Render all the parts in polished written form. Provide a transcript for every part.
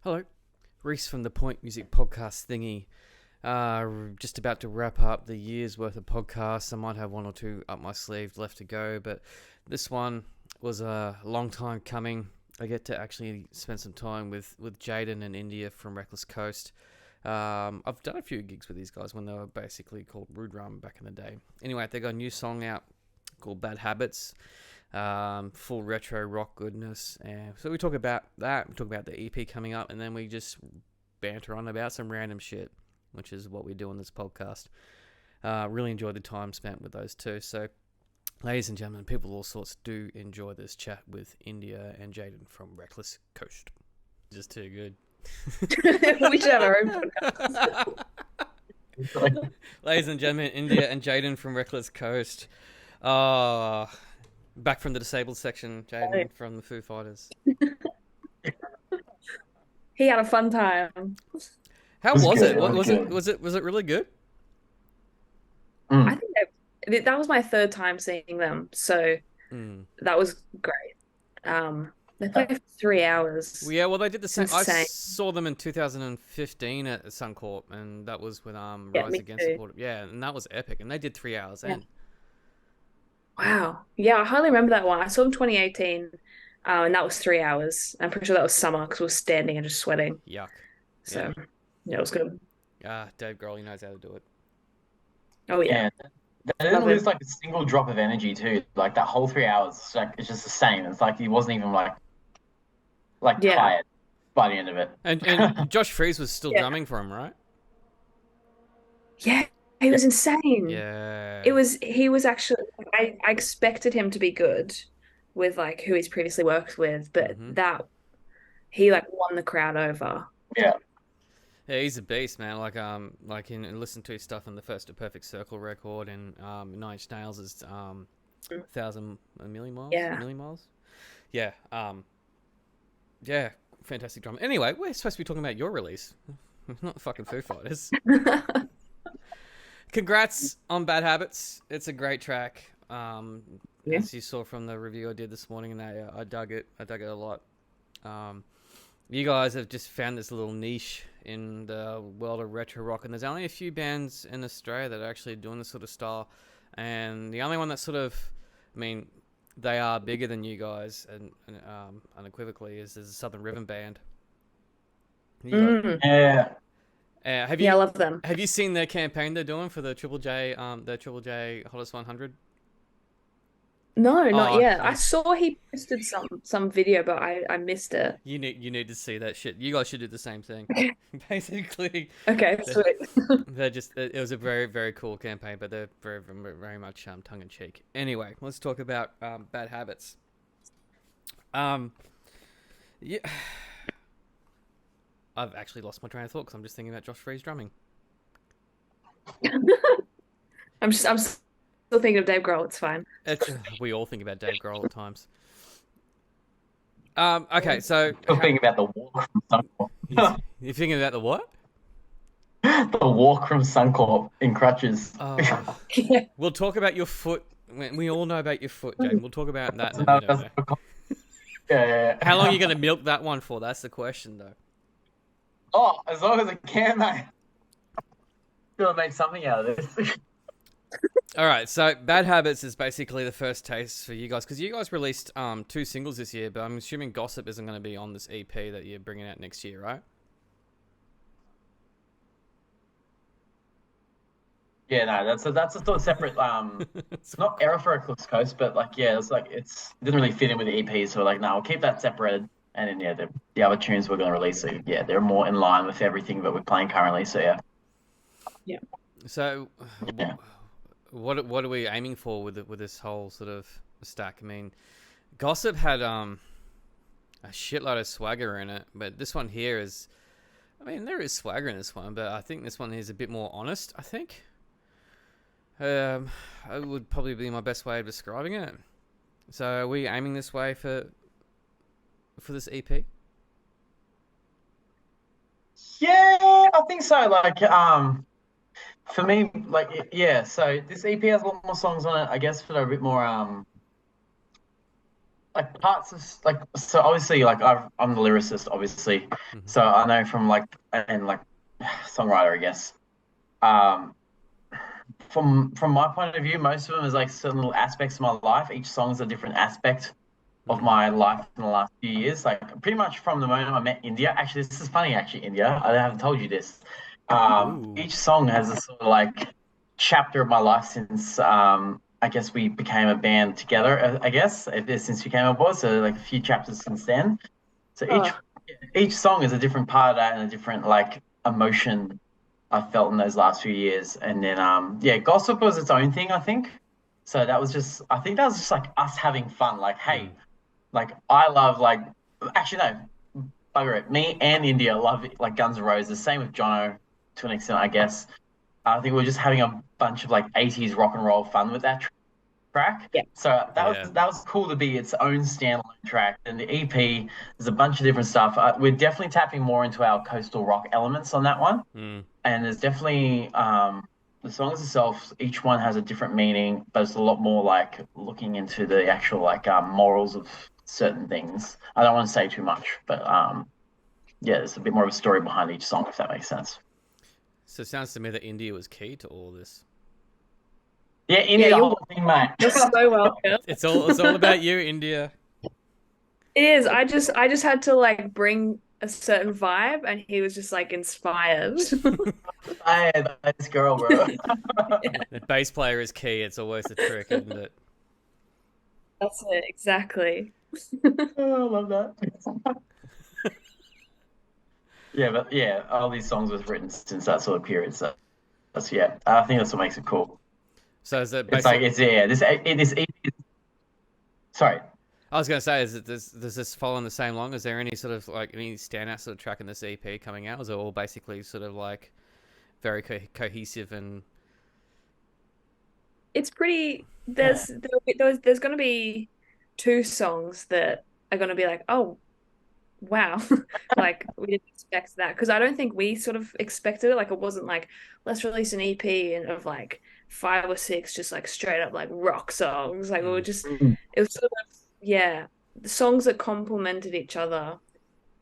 Hello, Reese from the Point Music Podcast thingy. Just about to wrap up the year's worth of podcasts. I might have one or two up my sleeve left to go, but this one was a long time coming. I get to actually spend some time with Jaden and India from Reckless Coast. I've done a few gigs with these guys when they were basically called Rude Rum back in the day. Anyway, they got a new song out called Bad Habits. Full retro rock goodness. So we talk about that. We talk about the EP coming up, and then we just banter on about some random shit, which is what we do on this podcast. Really enjoyed the time spent with those two. So, ladies and gentlemen, people of all sorts do enjoy this chat with India and Jaden from Reckless Coast. Just too good. We should have our own podcast. Ladies and gentlemen, India and Jaden from Reckless Coast. Back from the disabled section, Jaden from the Foo Fighters. He had a fun time. How was it? Was it really good? I think that was my third time seeing them, so that was great. They played for 3 hours. Yeah, well, they did the same. I Insane. saw them in 2015 at Suncorp, and that was with Yeah, Rise me Against too. the Border. Yeah, and that was epic. And they did 3 hours. Yeah. And Wow. Yeah, I hardly remember that one. I saw them 2018, and that was 3 hours. I'm pretty sure that was summer because we were standing and just sweating. yuck. So, yeah, it was good. Dave Grohl, he knows how to do it. Oh, yeah. Yeah, they didn't Love lose it. like a single drop of energy too. Like that whole 3 hours, like it's just the same. It's like he wasn't even like Yeah. tired by the end of it. And Josh Freese was still Yeah. drumming for him, right? Yeah, he was insane. Yeah. He was actually, I expected him to be good with like who he's previously worked with, but that he like won the crowd over. Yeah, Yeah, he's a beast, man. Like in listen to his stuff on the first A Perfect Circle record, and Nine Inch Nails is a million miles. Yeah. A million miles. Yeah. Yeah. Fantastic drama. Anyway, we're supposed to be talking about your release, not fucking Foo Fighters. Congrats on Bad Habits. It's a great track. Yeah. As you saw from the review I did this morning, and I dug it. I dug it a lot. You guys have just found this little niche in the world of retro rock, and there's only a few bands in Australia that are actually doing this sort of style. And the only one that sort of, I mean, they are bigger than you guys, and unequivocally, is the Southern Rhythm Band. You got- yeah. have Yeah, I you love them. have you seen their campaign they're doing for the Triple J Hottest 100? No, not Oh, yet. I saw he posted some video, but I missed it. You need to see that shit. You guys should do the same thing. Basically, Okay, sweet. it was a very, very cool campaign, but they're very, very much tongue in cheek. Anyway, let's talk about Bad Habits. Yeah, I've actually lost my train of thought because I'm just thinking about Josh Freese drumming. I'm still thinking of Dave Grohl. It's fine. We all think about Dave Grohl at times. Okay, so Still thinking about the walk from Suncorp. you're thinking about the what? The walk from Suncorp in crutches. Oh. Yeah. We'll talk about your foot. We all know about your foot, Jane. We'll talk about that in a minute. Though. Yeah. How long are you going to milk that one for? That's the question, though. Oh, as long as I can, mate. Gonna make something out of this. All right, so Bad Habits is basically the first taste for you guys, because you guys released 2 singles this year, but I'm assuming Gossip isn't going to be on this EP that you're bringing out next year, right? Yeah, no, that's a sort of separate. It's not era for Eclipse Coast, but like yeah, it didn't really fit in with the EP, so we're like, no, we'll keep that separated. And then yeah, the other tunes we're gonna release, so yeah, they're more in line with everything that we're playing currently. So yeah. So, Yeah. what are we aiming for with this whole sort of stack? I mean, Gossip had a shitload of swagger in it, but this one here is, I mean, there is swagger in this one, but I think this one is a bit more honest. I think. It would probably be my best way of describing it. So, are we aiming this way for this EP? Yeah, I think so. Like for me, like yeah. So this EP has a lot more songs on it. I guess for a bit more like parts of like so obviously like I'm the lyricist obviously, Mm-hmm. so I know from like and like songwriter I guess. Um, from my point of view, most of them is like certain little aspects of my life. Each song is a different aspect of Mm. my life in the last few years. Like pretty much from the moment I met India. Actually, this is funny. Actually, India, I haven't told you this. Ooh. Each song has a sort of like chapter of my life since I guess we became a band together. I guess since we came on board, so like a few chapters since then. So Oh, each song is a different part of that and a different like emotion I felt in those last few years. And then yeah, gossip was its own thing, I think. So that was just I think that was just like us having fun. Like, hey, Mm. like I love like actually no, bugger it. Me and India love like Guns N' Roses. Same with Jono to an extent, I guess. I think we are just having a bunch of like 80s rock and roll fun with that track. yeah. So Yeah. that was cool to be its own standalone track. And the EP, there's a bunch of different stuff. We're definitely tapping more into our coastal rock elements on that one. Mm. And there's definitely the songs itself. Each one has a different meaning, but it's a lot more like looking into the actual like morals of certain things. I don't want to say too much, but yeah, there's a bit more of a story behind each song, if that makes sense. So it sounds to me that India was key to all this. Yeah, Yeah, India, the whole thing, mate. you're so welcome. It's all about you, India. It is. I just had to like bring a certain vibe, and he was just like inspired. Hey, nice girl, bro. The bass player is key. It's always the trick, isn't it? That's it, exactly. Oh, I love that. Yeah, but yeah, all these songs was written since that sort of period. So that's yeah, I think that's what makes it cool. So is it It's like basically? it's yeah, this sorry. I was going to say, is it does this follow in the same line? Is there any sort of like any standout sort of track in this EP coming out? Is it all basically sort of like very cohesive and It's pretty. Yeah. There's going to be two songs that are going to be like, oh wow, like we didn't expect that because I don't think we sort of expected it. Like it wasn't like let's release an EP and of like five or six just like straight up like rock songs. Like we were mm, just Mm. it was sort of yeah, the songs that complemented each other.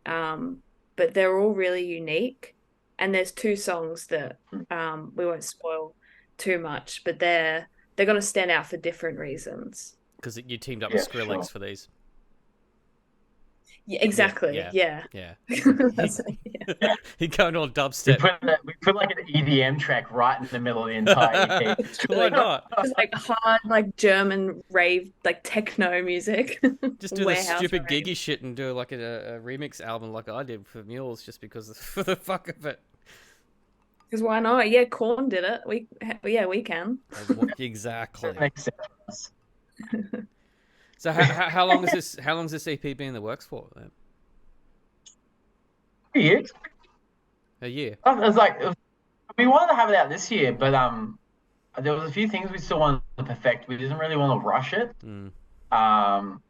Um, but they're all really unique. And there's two songs that we won't spoil too much, but they're going to stand out for different reasons. because you teamed up with Yeah, sure. Skrillex for these? Yeah, Yeah, exactly. yeah, Yeah. yeah. That's it, yeah. He going all dubstep. We put like an EDM track right in the middle of the entire EP. It's Why really not? just like hard, like German rave, like techno music, Just do the warehouse stupid rave. giggy shit and do like a remix album like I did for Mules, just because for the fuck of it. Because why not? Yeah, Korn did it. Yeah, we can. Exactly. That makes sense. So how long is this? How long has this EP been in the works for? Then? Yeah, A year. I was like, we wanted to have it out this year, but there was a few things we still wanted to perfect. We didn't really want to rush it. Mm. Um,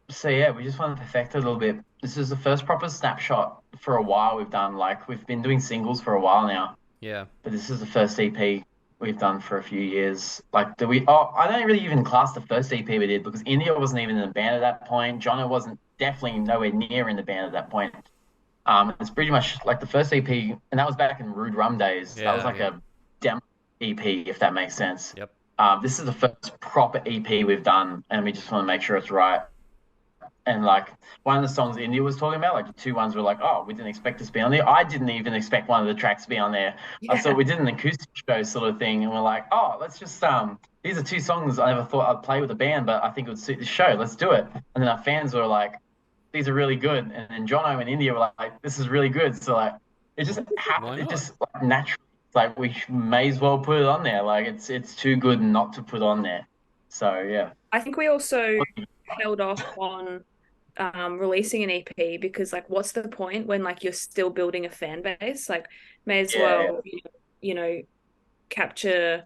so yeah, we just want to perfect it a little bit. This is the first proper snapshot for a while we've done. Like we've been doing singles for a while now, Yeah. but this is the first EP we've done for a few years. Like do we? Oh, I don't really even class the first EP we did because India wasn't even in the band at that point. Jono wasn't definitely nowhere near in the band at that point. It's pretty much like the first EP, and that was back in Rude Rum days. That was Yeah. like a demo EP, if that makes sense. Yep. This is the first proper EP we've done, and we just want to make sure it's right. And like one of the songs India was talking about, like the two ones were like, oh, we didn't expect this to be on there. I didn't even expect one of the tracks to be on there. I Yeah. thought we did an acoustic show sort of thing, and we're like, oh, let's just these are two songs I never thought I'd play with a band, but I think it would suit the show. Let's do it. And then our fans were like, these are really good. And then Jono and India were like, this is really good. So like it just happened. Why It not? just like naturally like we may as well put it on there. Like it's too good not to put on there. So yeah. I think we also held off on releasing an EP because like what's the point when like you're still building a fan base? Like may as Yeah. well, you know, capture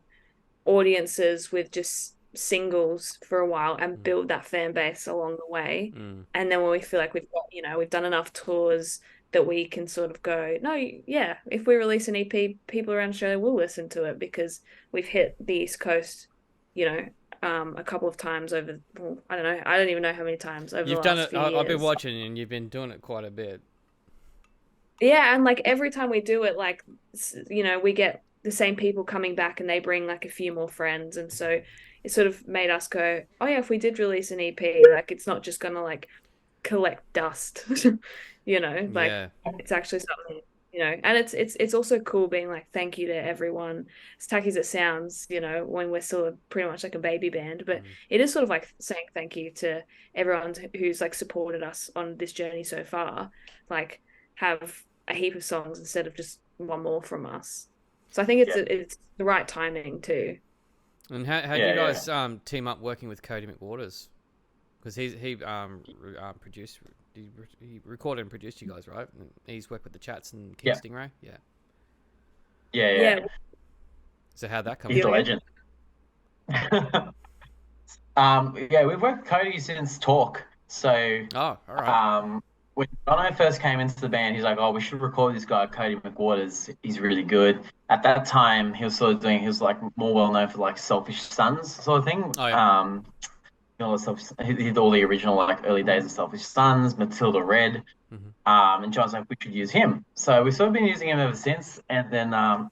audiences with just singles for a while and build that fan base along the way. Mm. And then when we feel like we've got, we've done enough tours that we can sort of go, no, yeah, if we release an EP, people around Australia will listen to it because we've hit the East Coast, a couple of times over, well, I don't know, I don't even know how many times over You've the done last it. few I've been years. watching, and you've been doing it quite a bit. Yeah, and like every time we do it, like, you know, we get the same people coming back and they bring like a few more friends. And so it sort of made us go, oh yeah, if we did release an EP, like it's not just gonna like collect dust, you know, like Yeah. it's actually something, you know, and it's also cool being like, thank you to everyone. As tacky as it sounds, you know, when we're still pretty much like a baby band, but it is sort of like saying thank you to everyone who's like supported us on this journey so far. Like, have a heap of songs instead of just one more from us. So I think it's the right timing too. And how do you guys team up working with Cody McWaters? Because he produced, he recorded and produced you guys, right? And he's worked with the Chats and King Stingray. Yeah. So how'd that come? He's a legend. Yeah, we've worked with Cody since Talk. So all right. When Jono first came into the band, he's like, "Oh, we should record this guy, Cody McWaters. He's really good." At that time, he was sort of doing. He was like more well known for like Selfish Sons sort of thing. Oh, yeah. All the stuff. He did all the original like early days of Selfish Sons, Matilda Red. And John's like, we should use him. So we've sort of been using him ever since. And then,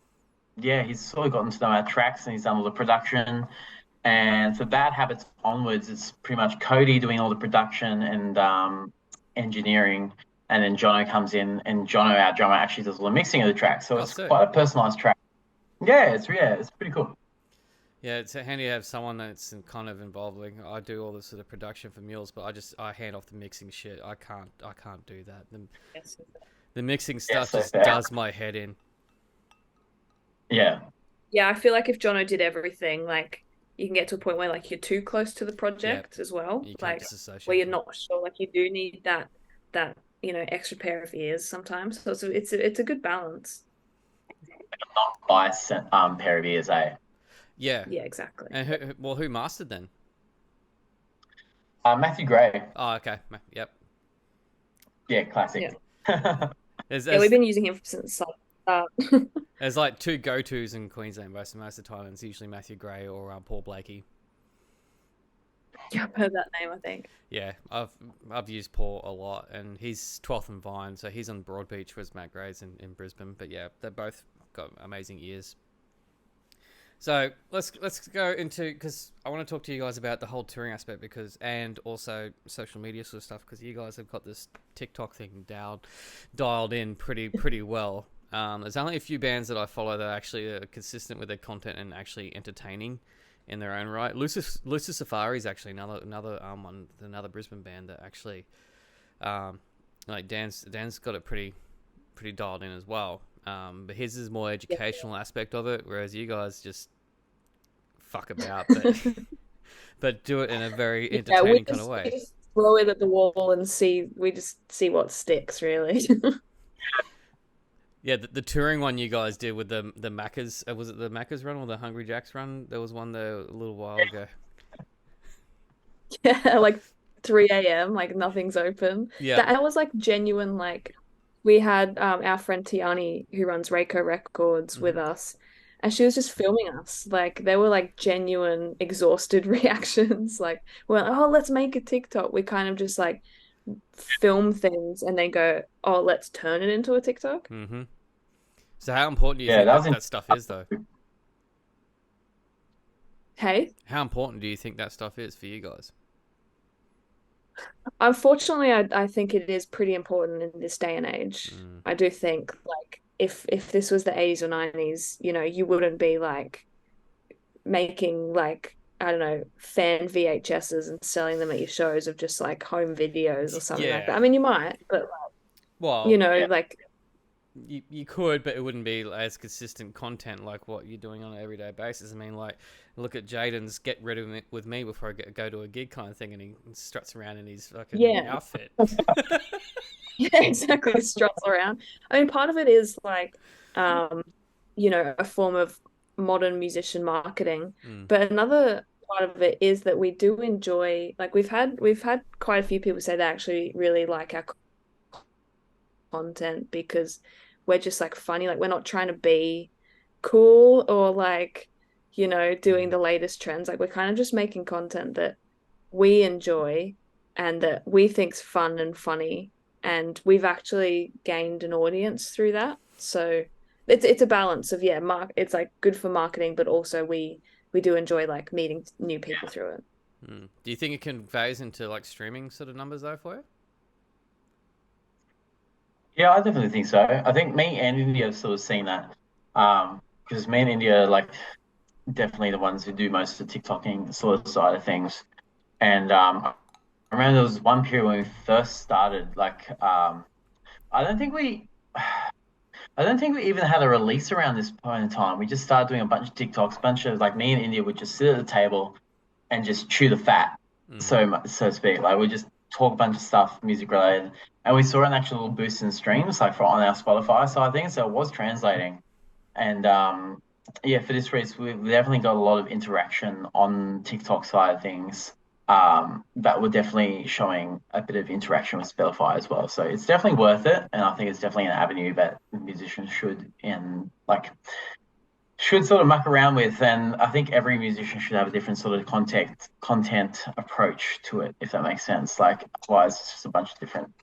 he's sort of gotten to know our tracks and he's done all the production. And for Bad Habits onwards, it's pretty much Cody doing all the production and engineering. And then Jono comes in, and Jono, our drummer, actually does all the mixing of the track. So it's quite a personalized track. It's pretty cool. Yeah, it's handy to have someone that's kind of involved. Like, I do all the sort of production for Mules, but I hand off the mixing shit. I can't do that. The mixing stuff just does my head in. Yeah. Yeah, I feel like if Jono did everything, like you can get to a point where like you're too close to the project as well. Like where you're not sure, like you do need that you know, extra pair of ears sometimes. So it's a good balance. Non-biased pair of ears, eh? Yeah, exactly. And who mastered then? Matthew Gray. Oh, okay. Yep. Yeah, classic. Yeah, we've been using him since there's like two go-tos in Queensland most of the time. It's usually Matthew Gray or Paul Blakey. Yeah, I've heard that name, I think. Yeah, I've used Paul a lot, and he's 12th and Vine, so he's on Broadbeach, whereas Matt Gray's in Brisbane. But yeah, they're both got amazing ears. So let's go into, because I want to talk to you guys about the whole touring aspect, and also social media sort of stuff, because you guys have got this TikTok thing dialed in pretty well. There's only a few bands that I follow that actually are consistent with their content and actually entertaining in their own right. Lucifer Safari is actually another Brisbane band that actually, like Dan's got it pretty dialed in as well. But his is more educational aspect of it, whereas you guys just fuck about, but do it in a very entertaining kind of way. We just throw it at the wall and see what sticks, really. Yeah, the touring one you guys did with the Maccas, was it the Maccas run or the Hungry Jacks run? There was one there a little while ago. Yeah, like 3 a.m, like nothing's open. Yeah, that was like genuine. Like we had our friend Tiani who runs Reiko Records with us, and she was just filming us. Like they were like genuine exhausted reactions. Like we're like, oh, let's make a TikTok. We kind of just like film things and then go, oh, let's turn it into a TikTok. So how important do you think that stuff is, though? Hey? How important do you think that stuff is for you guys? Unfortunately, I think it is pretty important in this day and age. I do think, like, if this was the 80s or 90s, you know, you wouldn't be, like, making, like, I don't know, fan VHSs and selling them at your shows of just, like, home videos or something like that. I mean, you might, but, like, well, you know, like... You could, but it wouldn't be as consistent content like what you're doing on an everyday basis. I mean, like, look at Jaden's "Get Ready with Me Before I Go to a Gig" kind of thing, and he struts around in his fucking outfit. Yeah, exactly. Struts around. I mean, part of it is like, you know, a form of modern musician marketing, but another part of it is that we do enjoy. Like, we've had quite a few people say they actually really like our content because we're just like funny. Like we're not trying to be cool or like, you know, doing the latest trends. Like we're kind of just making content that we enjoy and that we think's fun and funny, and we've actually gained an audience through that. So it's a balance of it's like good for marketing, but also we do enjoy like meeting new people through it. Do you think it conveys into like streaming sort of numbers though for you? Yeah, I definitely think so. I think me and India have sort of seen that. Because me and India are like definitely the ones who do most of the TikToking sort of side of things. And I remember there was one period when we first started, like I don't think we I don't think we even had a release around this point in time. We just started doing a bunch of TikToks, bunch of like me and India would just sit at the table and just chew the fat, so to speak. Like we just talk a bunch of stuff music related, and we saw an actual boost in streams like for on our Spotify side of things. So it was translating, and yeah, for this reason we've definitely got a lot of interaction on TikTok side of things. That we're definitely showing a bit of interaction with Spotify as well. So it's definitely worth it, and I think it's definitely an avenue that musicians should sort of muck around with. And I think every musician should have a different sort of content approach to it, if that makes sense. Like otherwise it's just a bunch of different,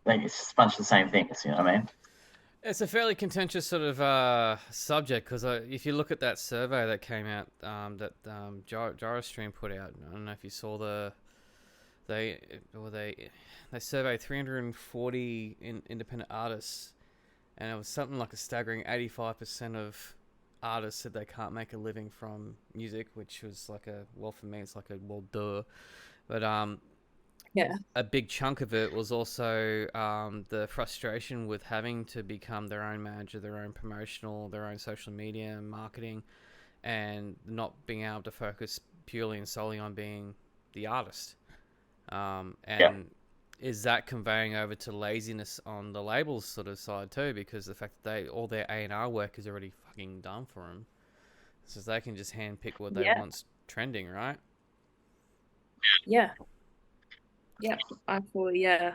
like it's just a bunch of the same things, you know what I mean? It's a fairly contentious sort of subject because if you look at that survey that came out that Gyrostream put out, I don't know if you saw they surveyed 340 independent artists, and it was something like a staggering 85% of artists said they can't make a living from music, which was like for me it's like duh, but a big chunk of it was also the frustration with having to become their own manager, their own promotional, their own social media and marketing, and not being able to focus purely and solely on being the artist. Is that conveying over to laziness on the labels sort of side too? Because the fact that all their A&R work is already fucking done for them, so they can just handpick what they want's trending, right? Yeah. Yeah, I fully, I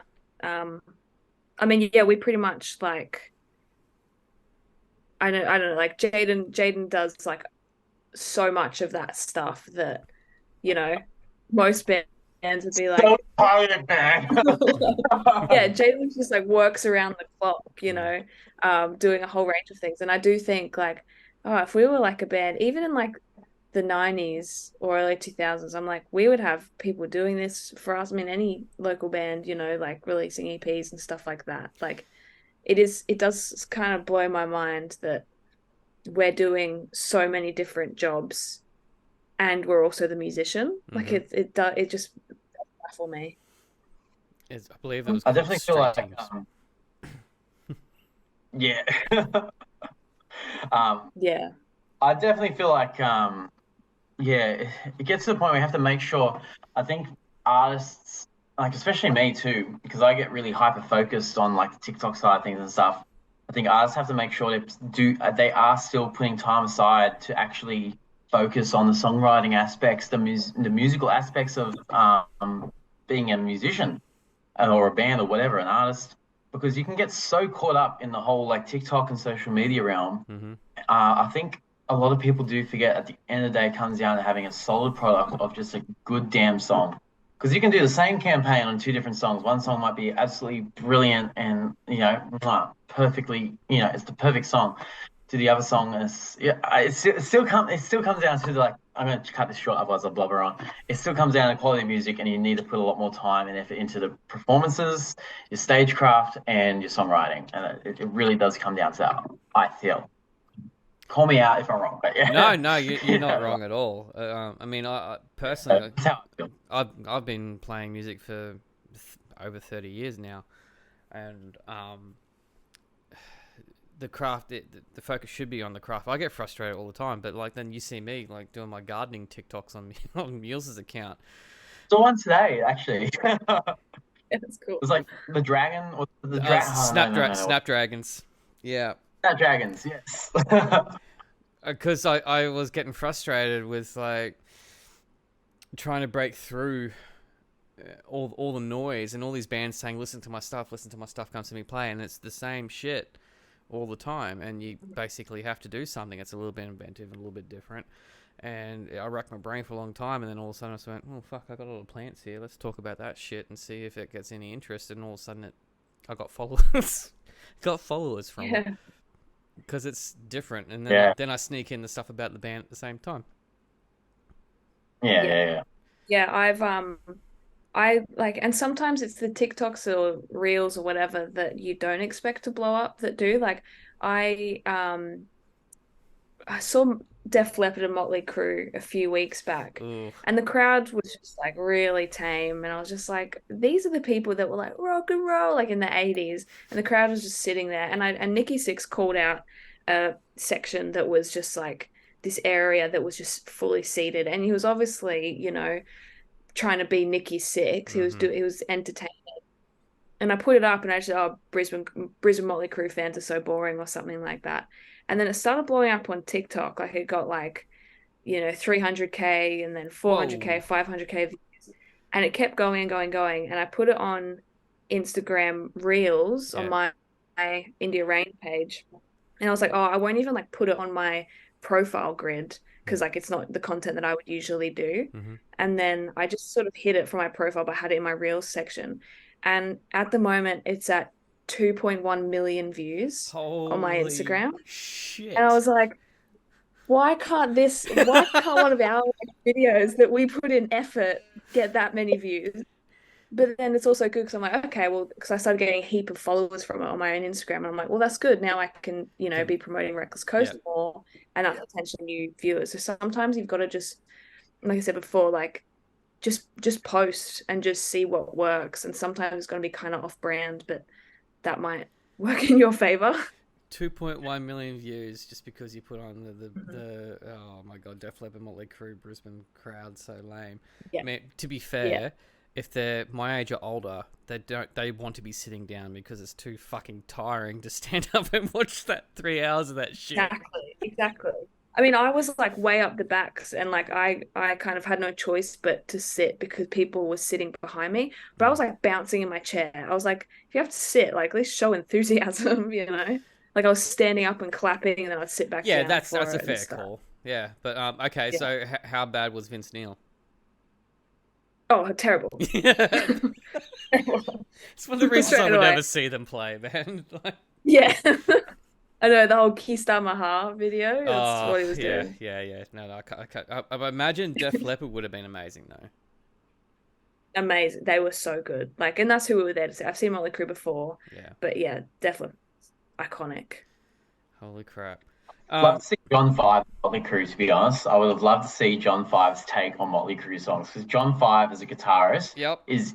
mean, we pretty much like, I don't know, like Jaden does like so much of that stuff that, you know, most bands would be like, so tired, man. yeah, Jaden just like works around the clock, you know, doing a whole range of things. And I do think like, oh, if we were like a band, even in like the 90s or early 2000s, I'm like, we would have people doing this for us. I mean, any local band, you know, like releasing EPs and stuff like that. Like it does kind of blow my mind that we're doing so many different jobs and we're also the musician. Like it just baffles me. I believe it was I definitely feel like yeah. Yeah. I definitely feel like yeah, it gets to the point where you have to make sure. I think artists, like especially me too, because I get really hyper focused on like the TikTok side of things and stuff. I think artists have to make sure they are still putting time aside to actually focus on the songwriting aspects, the musical aspects of being a musician or a band or whatever, an artist, because you can get so caught up in the whole like TikTok and social media realm. I think a lot of people do forget at the end of the day it comes down to having a solid product of just a good damn song. Because you can do the same campaign on two different songs. One song might be absolutely brilliant and, you know, perfectly, you know, it's the perfect song. To the other song, it still comes down to like, I'm going to cut this short, otherwise I'll blubber on. It still comes down to quality of music, and you need to put a lot more time and effort into the performances, your stagecraft, and your songwriting. And it really does come down to that, I feel. Call me out if I'm wrong, but yeah. No, you're not wrong at all. I mean, I personally, I've been playing music for over 30 years now, and the craft, the focus should be on the craft. I get frustrated all the time, but like then you see me like doing my gardening TikToks on Mules' account. So one today, actually. Yeah, that's cool. It was like the dragon or the Snapdragons. Yeah. Snapdragons, yes. Because I was getting frustrated with like trying to break through all the noise and all these bands saying listen to my stuff, come to me play, and it's the same shit all the time, and you basically have to do something that's a little bit inventive and a little bit different. And I racked my brain for a long time, and then all of a sudden I just went, oh fuck, I got all the plants here. Let's talk about that shit and see if it gets any interest. And all of a sudden I got followers, from it because it's different. And then I sneak in the stuff about the band at the same time. Yeah. I like, and sometimes it's the TikToks or Reels or whatever that you don't expect to blow up that do. Like I saw Def Leppard and Motley Crue a few weeks back. Ooh. And the crowd was just like really tame, and I was just like, these are the people that were like rock and roll like in the 80s, and the crowd was just sitting there. And Nikki Sixx called out a section that was just like this area that was just fully seated, and he was obviously, you know, trying to be Nikki Sixx. He was entertaining. And I put it up and I said, oh, Brisbane Motley Crue fans are so boring or something like that. And then it started blowing up on TikTok. Like it got like, you know, 300K and then 400K, 500K views. And it kept going and going and going. And I put it on Instagram Reels on my India Rain page. And I was like, oh, I won't even like put it on my profile grid because like it's not the content that I would usually do. And then I just sort of hid it from my profile, but had it in my Reels section. And at the moment it's at 2.1 million views on my Instagram. Shit. And I was like, why can't one of our videos that we put in effort get that many views? But then it's also good because I'm like, okay, well, because I started getting a heap of followers from it on my own Instagram, and I'm like, well, that's good. Now I can, you know, be promoting Reckless Coast more, and that's potentially new viewers. So sometimes you've got to just, like I said before, like just post and just see what works. And sometimes it's going to be kind of off-brand, but that might work in your favor. 2.1 million views just because you put on the oh my god, Def Leppard, Motley Crue, Brisbane crowd, so lame. I mean, to be fair, if they're my age or older, they want to be sitting down because it's too fucking tiring to stand up and watch that 3 hours of that shit. Exactly. I mean, I was like way up the backs, and like I kind of had no choice but to sit because people were sitting behind me. But I was like bouncing in my chair. I was like, if you have to sit, like at least show enthusiasm, you know? Like I was standing up and clapping, and then I'd sit back down. Yeah, that's a fair call. Yeah, but okay, so how bad was Vince Neil? Oh, terrible. It's one of the reasons I would never see them play, man. Yeah. I know, the whole Kista Maha video. That's what he was doing. Yeah. No, I can't. I imagine Def Leppard would have been amazing, though. Amazing. They were so good. Like, and that's who we were there to see. I've seen Motley Crue before. Yeah. But yeah, definitely iconic. Holy crap. I'd love to see John Five Motley Crue, to be honest. I would have loved to see John Five's take on Motley Crue songs, because John Five as a guitarist is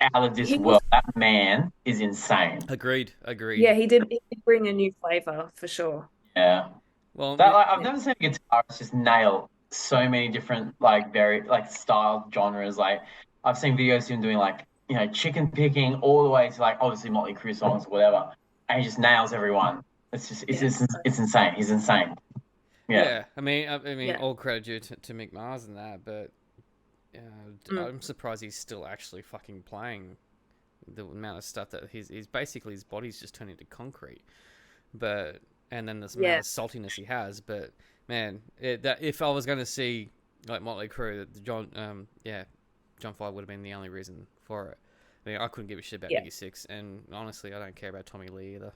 out of this world. That man is insane. Agreed. Yeah, he did bring a new flavor for sure. Yeah. Well, I've never seen a guitarist just nail so many different style genres. Like I've seen videos of him doing like, you know, chicken picking all the way to like obviously Motley Crue songs or whatever, and he just nails everyone. It's insane. He's insane. Yeah. I mean, all credit due to Mick Mars and that, but I'm surprised he's still actually fucking playing the amount of stuff that he's basically his body's just turned into concrete. But and then this amount of saltiness he has. But man, that if I was going to see like Motley Crue, John Five would have been the only reason for it. I mean, I couldn't give a shit about Nikki Sixx, and honestly, I don't care about Tommy Lee either.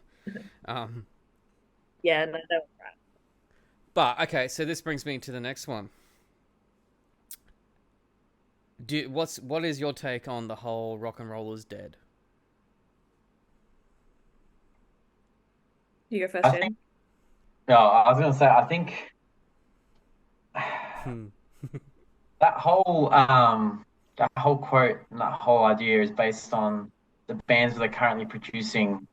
Yeah, no, that was right. But okay, so this brings me to the next one. What is your take on the whole rock and roll is dead? You go first, Jay. I was going to say, I think that whole quote and that whole idea is based on the bands that are currently producing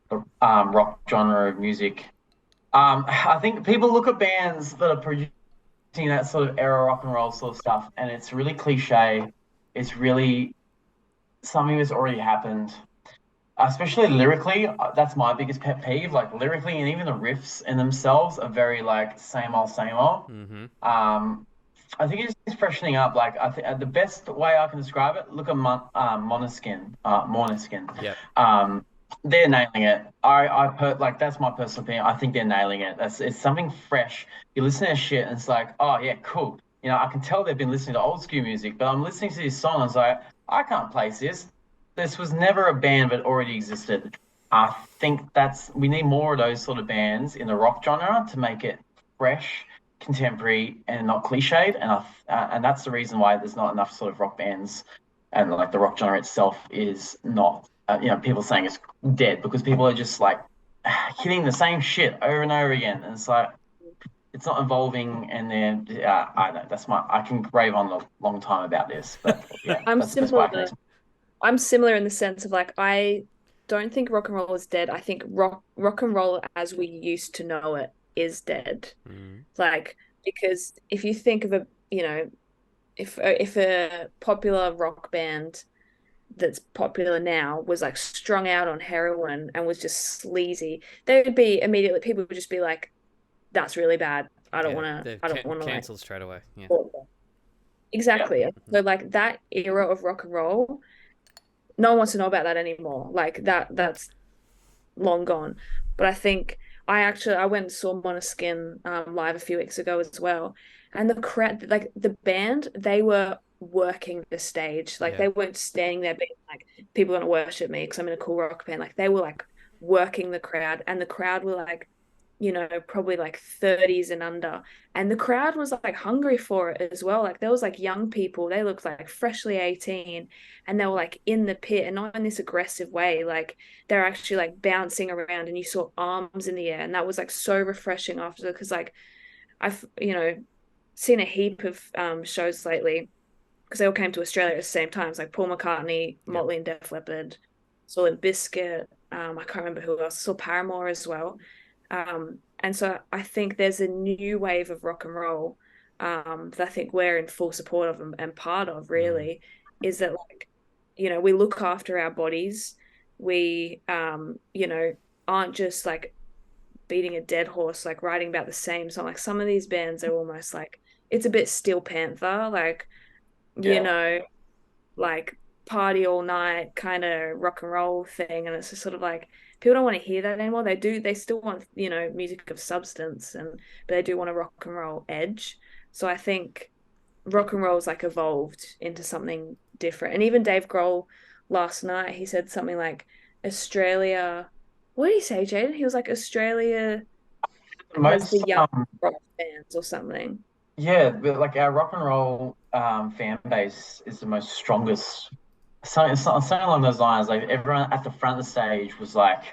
the rock genre of music. I think people look at bands that are producing that sort of era rock and roll sort of stuff, and it's really cliche. It's really something that's already happened, especially lyrically. That's my biggest pet peeve. Like lyrically, and even the riffs in themselves are very like same old. Mm-hmm. I think it's just freshening up. Like I think the best way I can describe it, look at Måneskin. Yeah. they're nailing it. I've heard like that's my personal opinion. I think they're nailing it. It's something fresh. You listen to shit and it's like, oh yeah, cool. You know, I can tell they've been listening to old school music, but I'm listening to this song and it's like, I can't place this. This was never a band that already existed. I think we need more of those sort of bands in the rock genre to make it fresh, contemporary, and not cliched. And that's the reason why there's not enough sort of rock bands, and like the rock genre itself is not. People saying it's dead because people are just like hitting the same shit over and over again, and it's like it's not evolving. And then I don't know. I can rave on a long time about this, but yeah, I'm that's the best way I similar. can. I'm similar in the sense of like I don't think rock and roll is dead. I think rock and roll as we used to know it is dead. Mm. Like because if you think of if a popular rock band that's popular now was like strung out on heroin and was just sleazy, they would be immediately people would just be like, "That's really bad. They're I don't want to like." cancelled straight away. Yeah. Exactly. Yeah. So like that era of rock and roll, no one wants to know about that anymore. Like that's long gone. But I think I went and saw Måneskin live a few weeks ago as well, and the crowd, like the band, they were working the stage. Like Yeah. they weren't standing there being like, people are gonna worship me because I'm in a cool rock band. Like they were like working the crowd, and the crowd were like, probably like 30s and under. And the crowd was like hungry for it as well. Like there was like young people, they looked like freshly 18, and they were like in the pit, and not in this aggressive way. Like they're actually like bouncing around, and you saw arms in the air. And that was like so refreshing after, because like I've, seen a heap of shows lately because they all came to Australia at the same time. It's like Paul McCartney, Motley and Def Leppard, saw Limp Bizkit. I can't remember who else. Saw Paramore as well. And so I think there's a new wave of rock and roll that I think we're in full support of, and part of really is that, like, we look after our bodies. We, aren't just like beating a dead horse, like writing about the same song. Like some of these bands are almost like, it's a bit Steel Panther, like, Yeah. like party all night kind of rock and roll thing. And it's just sort of like, people don't want to hear that anymore. They still want, music of substance, but they do want a rock and roll edge. So I think rock and roll's like evolved into something different. And even Dave Grohl last night, he said something like Australia. What did he say, Jaden? He was like, Australia has the Most young rock fans or something. Yeah, but like our rock and roll fan base is the most strongest. So it's not something along those lines. Like everyone at the front of the stage was like,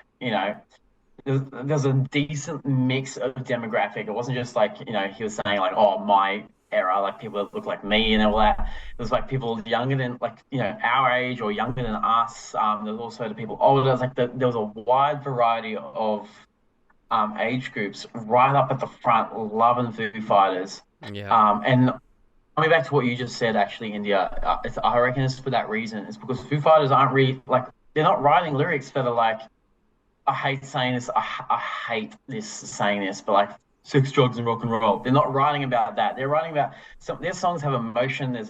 there's a decent mix of demographic. It wasn't just like, he was saying like, oh, my era, like people that look like me and all that. It was like people younger than like, our age or younger than us. There's also the people older. There's like there was a wide variety of age groups right up at the front, loving Foo Fighters. Yeah. And coming back to what you just said, actually, India, I reckon it's for that reason. It's because Foo Fighters aren't really like they're not writing lyrics that are like, I hate saying this, I hate this saying this, but like sex, drugs, and rock and roll. They're not writing about that. They're writing about their songs have emotion. Back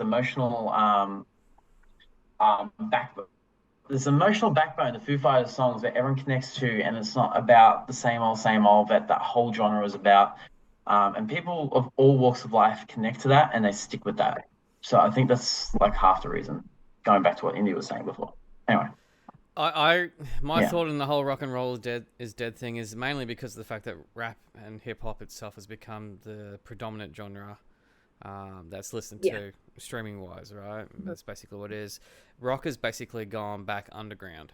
there's emotional backbone to Foo Fighters songs that everyone connects to, and it's not about the same old that whole genre is about. And people of all walks of life connect to that, and they stick with that. So I think that's like half the reason. Going back to what Indy was saying before. Anyway, My yeah, thought on the whole rock and roll is dead thing is mainly because of the fact that rap and hip hop itself has become the predominant genre that's listened Yeah. to streaming wise, right? That's basically what it is. Rock has basically gone back underground,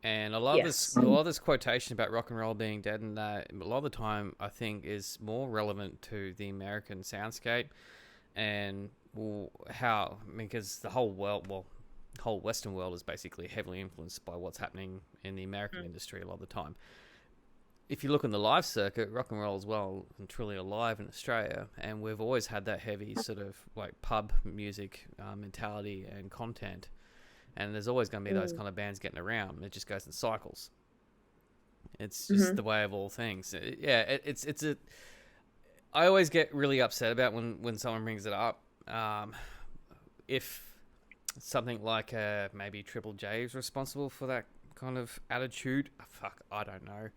and Yes. a lot of this quotation about rock and roll being dead and that a lot of the time I think is more relevant to the American soundscape and how because the whole world, whole Western world is basically heavily influenced by what's happening in the American industry a lot of the time. If you look on the live circuit, rock and roll is well and truly alive in Australia, and we've always had that heavy sort of like pub music mentality and content, and there's always going to be those kind of bands getting around. It just goes in cycles. It's just the way of all things. It's a. I always get really upset about when someone brings it up. If something like maybe Triple J is responsible for that kind of attitude. Fuck, I don't know.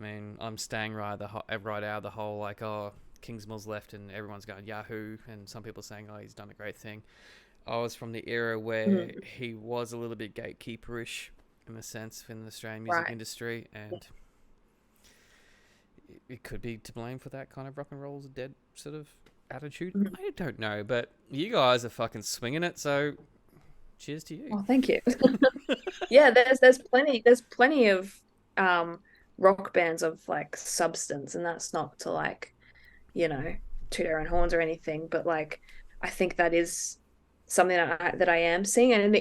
I mean, I'm staying right out of the whole like, oh, Kingsmill's left and everyone's going Yahoo, and some people saying, oh, he's done a great thing. I was from the era where he was a little bit gatekeeperish in a sense in the Australian music industry, and it could be to blame for that kind of rock and roll's dead sort of attitude. I don't know, but you guys are fucking swinging it, so cheers to you. Oh, thank you. Yeah, there's plenty of rock bands of like substance, and that's not to like, you know, toot our own horns or anything, but like I think that is something that I am seeing, and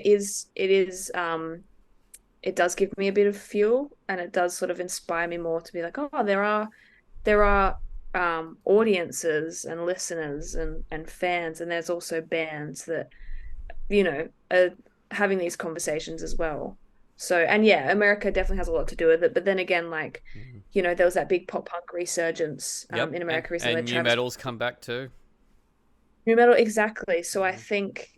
it does give me a bit of fuel, and it does sort of inspire me more to be like, oh, there are audiences and listeners and fans, and there's also bands that, you know, are having these conversations as well. So, and yeah, America definitely has a lot to do with it, but then again, like, you know, there was that big pop punk resurgence in America recently. And new metal's come back too. New metal, exactly. So I think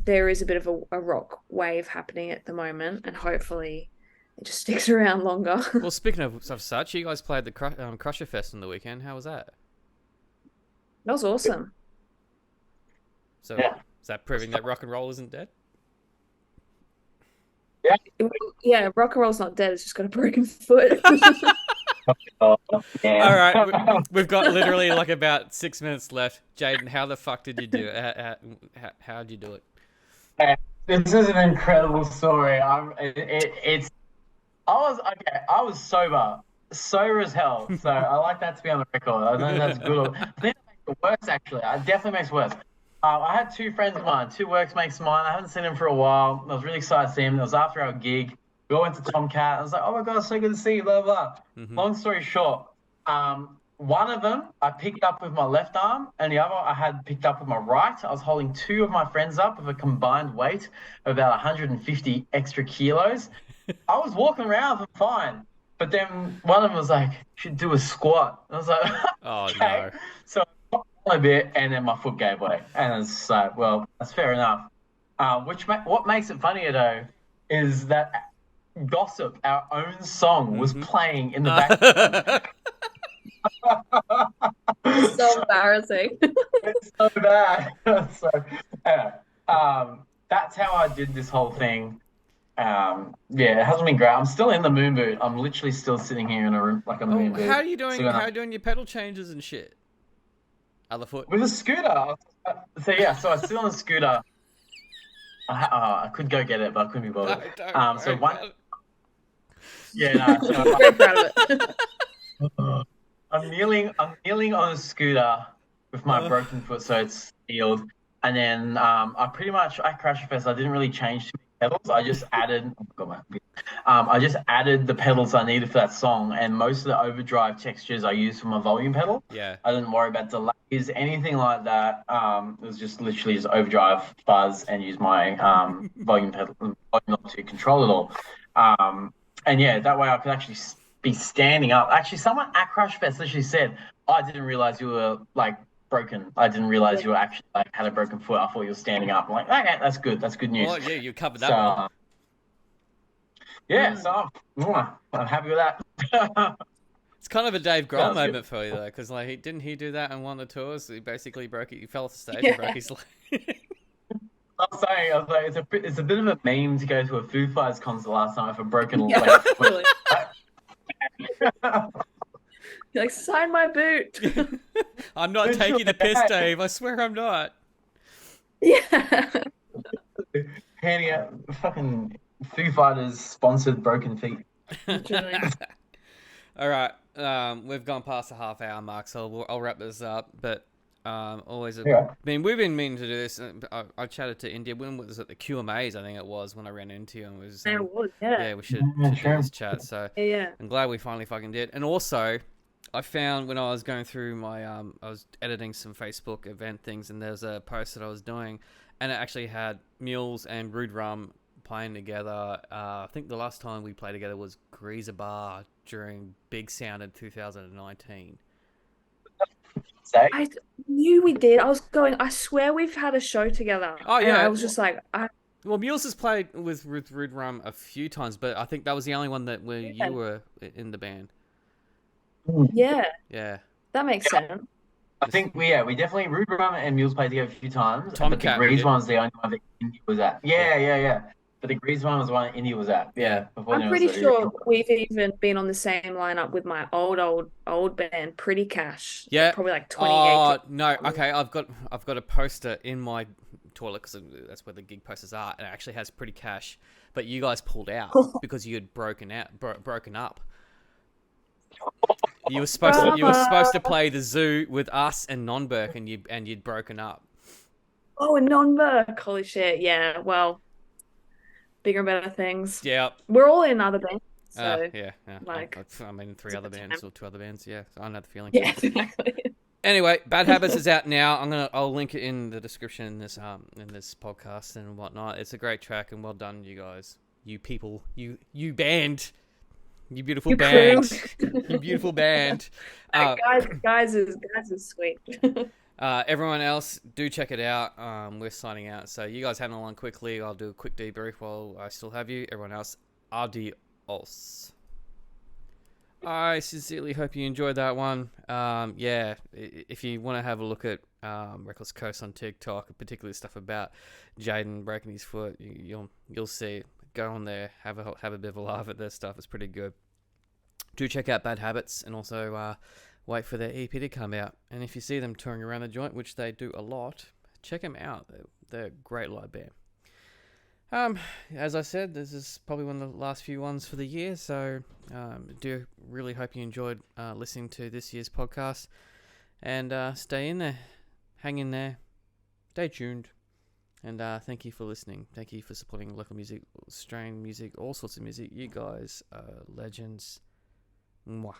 there is a bit of a rock wave happening at the moment, and hopefully it just sticks around longer. Well, speaking of such, you guys played the Crusher Fest on the weekend. How was that? That was awesome. So is that proving that rock and roll isn't dead? Yeah, rock and roll's not dead. It's just got a broken foot. All right, we've got literally like about 6 minutes left. Jaden, how the fuck did you do it? How did you do it? This is an incredible story. I was sober as hell. So I like that to be on the record. I think that's good. I think it makes it worse, actually. It definitely makes it worse. I had two friends of mine, two workmates of mine. I haven't seen them for a while. I was really excited to see them. It was after our gig. We all went to Tomcat. I was like, oh my God, it's so good to see you, blah, blah. Long story short, one of them I picked up with my left arm, and the other I had picked up with my right. I was holding two of my friends up with a combined weight of about 150 extra kilos. I was walking around for fine, but then one of them was like, you should do a squat. And I was like, oh, okay. No. So I a bit, and then my foot gave way. And it's like, well, that's fair enough. What makes it funnier, though, is that Gossip, our own song, was playing in the background. So embarrassing. It's so bad. So, that's how I did this whole thing. It hasn't been great. I'm still in the moon boot. I'm literally still sitting here in a room like a moon boot. How are you doing? How are you doing your pedal changes and shit? Other foot with a scooter. So I sit on a scooter. I could go get it, but I couldn't be bothered. Very proud of it. I'm kneeling on a scooter with my broken foot, so it's healed. And then at Crusher Fest, I didn't really change too many pedals. I just added the pedals I needed for that song, and most of the overdrive textures I used for my volume pedal. Yeah. I didn't worry about delays, anything like that. It was just literally just overdrive, fuzz, and use my volume knob to control it all. And yeah, that way I could actually be standing up. Actually, someone at Crusher Fest literally said, I didn't realize you were like broken. I didn't realize you were actually like had a broken foot. I thought you were standing up. I'm like, okay, that's good. That's good news. Oh yeah, you covered that one. So I'm happy with that. It's kind of a Dave Grohl moment for you though, because like didn't he do that on one of the tours? He basically he fell off the stage and broke his leg. I was like, it's a bit of a meme to go to a Foo Fighters concert last night with a broken leg. Really. You're like, sign my boot. I'm not taking the piss, Dave. I swear I'm not. Yeah. Handing out fucking Foo Fighters sponsored broken feet. Literally. All right. We've gone past the half hour mark, so I'll wrap this up. But I mean, we've been meaning to do this. I chatted to India. When was it? The QMAs, I think it was, when I ran into you. And was, yeah, we should do this chat. So yeah. I'm glad we finally fucking did. And also, I found when I was going through my, I was editing some Facebook event things, and there's a post that I was doing, and it actually had Mules and Rude Rum playing together. I think the last time we played together was Greaser Bar during Big Sound in 2019. I knew we did. I swear we've had a show together. Oh yeah. And I was just like, Well, Mules has played with Rude Rum a few times, but I think that was the only one where you were in the band. Yeah, Yeah. that makes sense. I think we definitely Rude Rum and Mules played together a few times. Tomcat but the we Grease did. one was the only one that Indy was at. Yeah. But the Grease one was the one Indy was at. Yeah. Before I'm there pretty was the sure original. we've even been on the same lineup with my old band, Pretty Cash. Yeah. Probably like 28. Oh, no. Okay, I've got a poster in my toilet because that's where the gig posters are, and it actually has Pretty Cash. But you guys pulled out because you had broken up. You were supposed to play the Zoo with us and Nonberg, and you'd broken up. Oh, and Nonberg. Holy shit. Yeah, well, bigger and better things. Yeah. We're all in other bands. So, yeah. like, I mean, 3 other bands or 2 other bands. Yeah, I know the feeling. yeah, exactly. Anyway, Bad Habits is out now. I'll link it in the description in this podcast and whatnot. It's a great track, and well done, you guys, you people, you band, you beautiful band, you beautiful band. Guys is sweet. Everyone else, do check it out. We're signing out, so you guys handle on quickly. I'll do a quick debrief while I still have you. Everyone else, adios. I sincerely hope you enjoyed that one. Yeah, if you want to have a look at Reckless Coast on TikTok, particularly stuff about Jaden breaking his foot, you'll see. Go on there, have a bit of a laugh at their stuff. It's pretty good. Do check out Bad Habits, and also wait for their EP to come out. And if you see them touring around the joint, which they do a lot, check them out. They're a great live band. As I said, this is probably one of the last few ones for the year, so do really hope you enjoyed listening to this year's podcast, and stay in there, hang in there, stay tuned, and thank you for listening. Thank you for supporting local music, Australian music, all sorts of music. You guys are legends. Mwah.